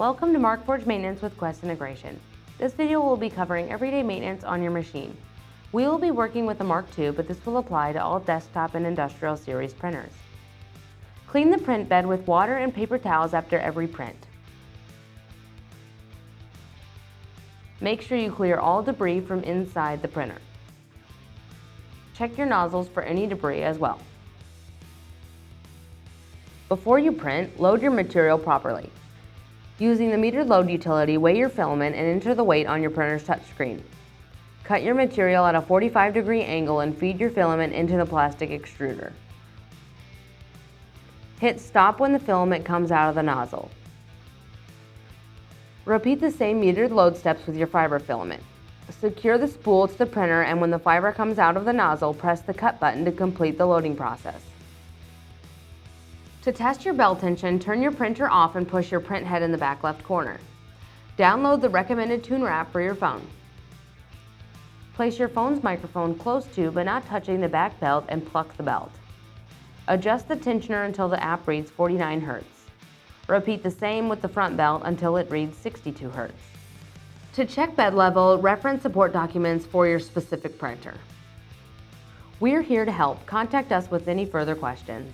Welcome to Markforged Maintenance with Quest Integration. This video will be covering everyday maintenance on your machine. We will be working with the Mark II, but this will apply to all desktop and industrial series printers. Clean the print bed with water and paper towels after every print. Make sure you clear all debris from inside the printer. Check your nozzles for any debris as well. Before you print, load your material properly. Using the metered load utility, weigh your filament and enter the weight on your printer's touchscreen. Cut your material at a 45-degree angle and feed your filament into the plastic extruder. Hit stop when the filament comes out of the nozzle. Repeat the same metered load steps with your fiber filament. Secure the spool to the printer, and when the fiber comes out of the nozzle, press the cut button to complete the loading process. To test your bell tension, turn your printer off and push your print head in the back left corner. Download the recommended tune wrap for your phone. Place your phone's microphone close to but not touching the back belt and pluck the belt. Adjust the tensioner until the app reads 49 Hz. Repeat the same with the front belt until it reads 62 Hz. To check bed level, reference support documents for your specific printer. We're here to help. Contact us with any further questions.